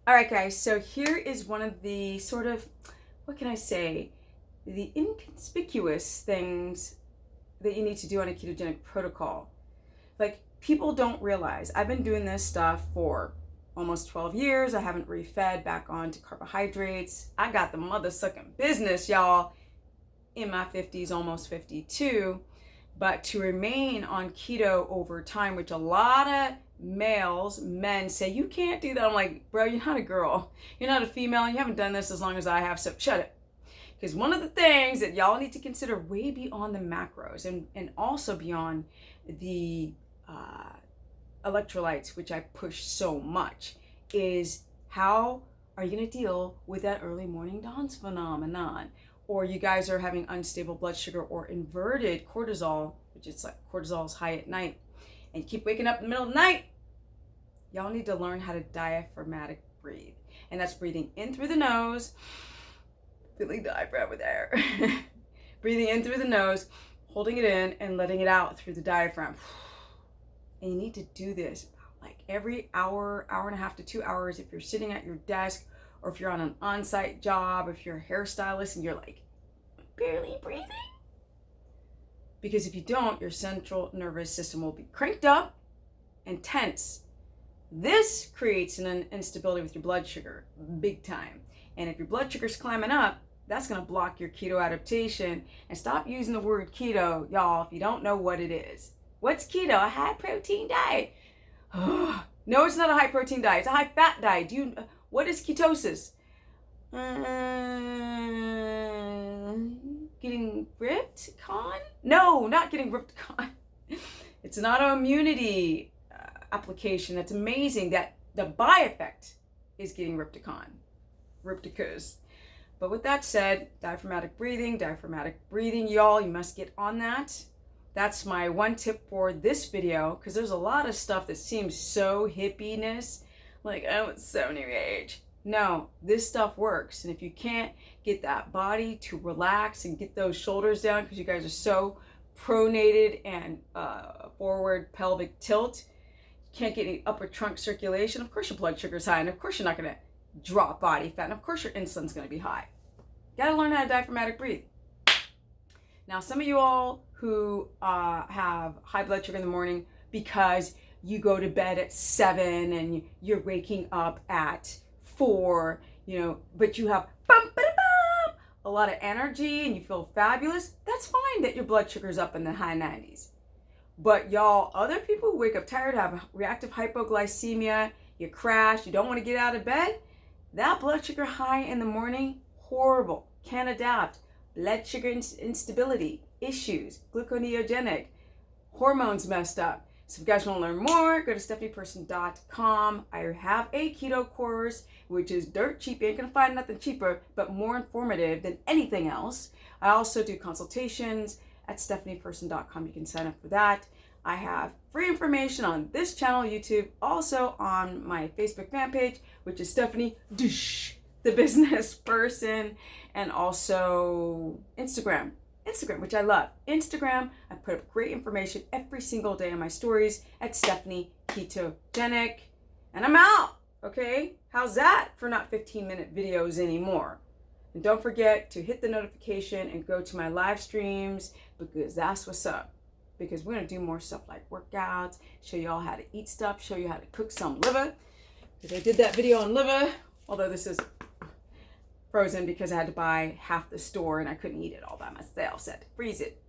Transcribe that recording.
All right, guys, so here is one of the sort of, what can I say, the inconspicuous things that you need to do on a ketogenic protocol. Like, people don't realize, I've been doing this stuff for almost 12 years. I haven't refed back onto carbohydrates. I got the mother sucking business, y'all, in my 50s, almost 52. But to remain on keto over time, which a lot of men say, you can't do that. I'm like, bro, you're not a girl. You're not a female. You haven't done this as long as I have, so shut it. Because one of the things that y'all need to consider way beyond the macros and also beyond the electrolytes, which I push so much, is how are you going to deal with that early morning dawns phenomenon? Or you guys are having unstable blood sugar or inverted cortisol, which is like cortisol is high at night, and you keep waking up in the middle of the night. Y'all need to learn how to diaphragmatic breathe. And that's breathing in through the nose, filling the diaphragm with air. Breathing in through the nose, holding it in, and letting it out through the diaphragm. And you need to do this like every hour, hour and a half to 2 hours if you're sitting at your desk, or if you're on an on-site job, if you're a hairstylist and you're like barely breathing. Because if you don't, your central nervous system will be cranked up and tense. This creates an instability with your blood sugar, big time. And if your blood sugar's climbing up, that's gonna block your keto adaptation. And stop using the word keto, y'all, if you don't know what it is. What's keto? A high protein diet. No, it's not a high protein diet. It's a high fat diet. What is ketosis? Getting ripped con? No, not getting ripped con. It's an autoimmunity application that's amazing, that the by-effect is getting ripticus. But with that said, diaphragmatic breathing, y'all, you must get on that. That's my one tip for this video, because there's a lot of stuff that seems so hippiness, like, oh, it's so new age. No, this stuff works. And if you can't get that body to relax and get those shoulders down, because you guys are so pronated and forward pelvic tilt, can't get any upper trunk circulation, of course your blood sugar is high, and of course you're not going to drop body fat, and of course your insulin's going to be high. You got to learn how to diaphragmatic breathe. Now, some of you all who have high blood sugar in the morning because you go to bed at 7 and you're waking up at 4, but you have a lot of energy and you feel fabulous, that's fine that your blood sugar's up in the high 90s. But y'all, other people who wake up tired, have reactive hypoglycemia, you crash, you don't want to get out of bed, that blood sugar high in the morning, horrible, can't adapt. Blood sugar instability, issues, gluconeogenic, hormones messed up. So if you guys want to learn more, go to stephanieperson.com. I have a keto course, which is dirt cheap. You ain't going to find nothing cheaper, but more informative than anything else. I also do consultations at stephanieperson.com. You can sign up for that. I have free information on this channel, YouTube, also on my Facebook fan page, which is Stephanie the business person, and also Instagram, which I love. Instagram, I put up great information every single day on my stories at Stephanie Ketogenic, and I'm out, okay? How's that for not 15-minute videos anymore? And don't forget to hit the notification and go to my live streams, because that's what's up. Because we're gonna do more stuff like workouts, show you all how to eat stuff, show you how to cook some liver, because I did that video on liver, although this is frozen because I had to buy half the store and I couldn't eat it all by myself, so I had to freeze it.